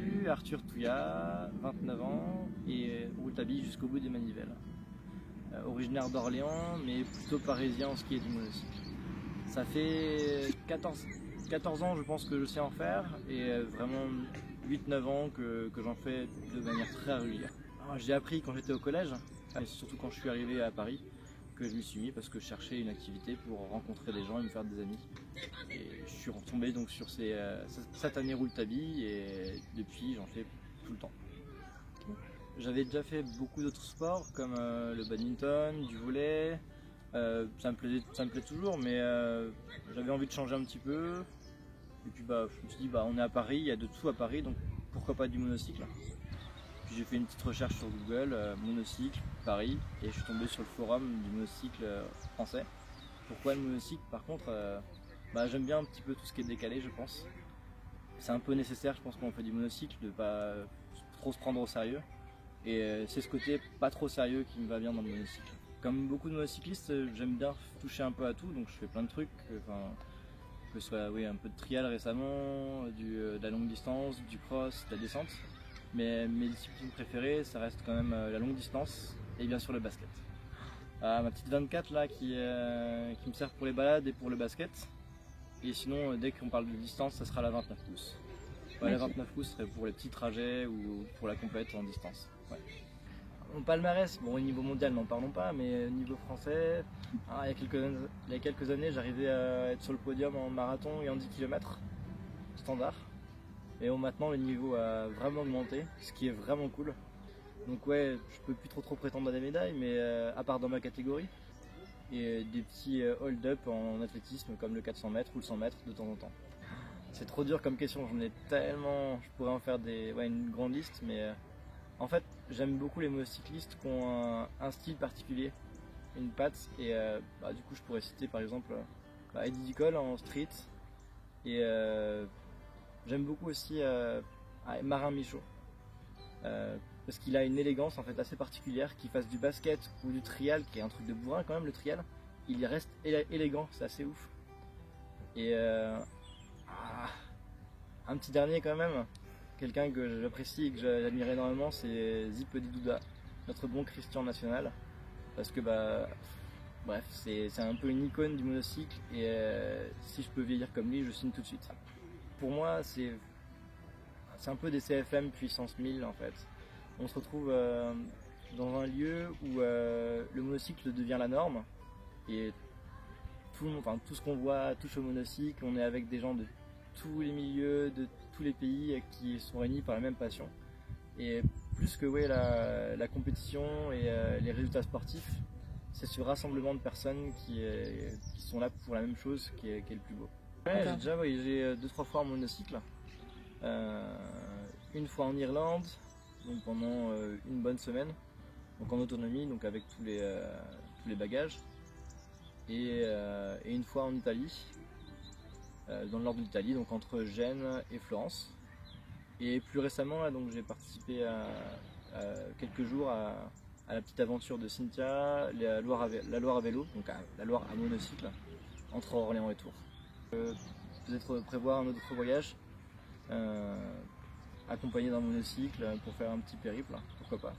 Salut, Arthur Touillat, 29 ans et rouletabille jusqu'au bout des manivelles. Originaire d'Orléans mais plutôt parisien en ski et du monocycle. Ça fait 14 ans je pense que je sais en faire et vraiment 8-9 ans que j'en fais de manière très régulière. J'ai appris quand j'étais au collège et surtout quand je suis arrivé à Paris que je m'y suis mis parce que je cherchais une activité pour rencontrer des gens et me faire des amis. Et je suis retombé donc sur cette année rouletabille et depuis j'en fais tout le temps. J'avais déjà fait beaucoup d'autres sports comme le badminton, du volley. Ça me plaît toujours, mais j'avais envie de changer un petit peu. Et puis je me suis dit on est à Paris, il y a de tout à Paris, donc pourquoi pas du monocycle. Puis j'ai fait une petite recherche sur Google, monocycle, Paris, et je suis tombé sur le forum du monocycle français. Pourquoi le monocycle? Par contre, j'aime bien un petit peu tout ce qui est décalé, je pense. C'est un peu nécessaire, je pense, quand on fait du monocycle, de pas trop se prendre au sérieux. Et c'est ce côté pas trop sérieux qui me va bien dans le monocycle. Comme beaucoup de monocyclistes, j'aime bien toucher un peu à tout, donc je fais plein de trucs. Que ce soit un peu de trial récemment, de la longue distance, du cross, de la descente. Mais mes disciplines préférées, ça reste quand même la longue distance et bien sûr le basket. Ma petite 24 là qui me sert pour les balades et pour le basket. Et sinon, dès qu'on parle de distance, ça sera la 29 pouces. Ouais, la 29 pouces serait pour les petits trajets ou pour la compète en distance. Ouais. Mon palmarès, au niveau mondial, n'en parlons pas, mais au niveau français, il y a quelques années, j'arrivais à être sur le podium en marathon et en 10 km standard. Et maintenant, le niveau a vraiment augmenté, ce qui est vraiment cool. Donc ouais, je peux plus trop prétendre à des médailles, mais à part dans ma catégorie. Et des petits hold-up en athlétisme comme le 400 mètres ou le 100 mètres de temps en temps. C'est trop dur comme question, j'en ai tellement, je pourrais en faire une grande liste, mais en fait j'aime beaucoup les monocyclistes qui ont un style particulier, une patte, et du coup je pourrais citer par exemple Eddy Ducol en street, et j'aime beaucoup aussi Marin Michaud, parce qu'il a une élégance en fait assez particulière, qu'il fasse du basket ou du trial, qui est un truc de bourrin quand même le trial, il reste élégant, c'est assez ouf. Et un petit dernier quand même, quelqu'un que j'apprécie et que j'admire énormément, c'est Zipedi Douda, notre bon Christian national, parce que bref, c'est un peu une icône du monocycle et si je peux vieillir comme lui, je signe tout de suite. Pour moi, c'est un peu des CFM puissance 1000 en fait. On se retrouve dans un lieu où le monocycle devient la norme et tout ce qu'on voit touche au monocycle. On est avec des gens de tous les milieux, de tous les pays qui sont réunis par la même passion. Et plus que la compétition et les résultats sportifs, c'est ce rassemblement de personnes qui sont là pour la même chose qui est le plus beau. Ouais, j'ai déjà voyagé 2-3 fois en monocycle. Une fois en Irlande, donc pendant une bonne semaine, donc en autonomie, donc avec tous les bagages. Et une fois en Italie, dans le nord de l'Italie, donc entre Gênes et Florence. Et plus récemment, là, donc j'ai participé à quelques jours à la petite aventure de Cynthia, la Loire à vélo, donc la Loire à monocycle, entre Orléans et Tours. Peut-être prévoir un autre voyage, accompagné d'un monocycle pour faire un petit périple, pourquoi pas.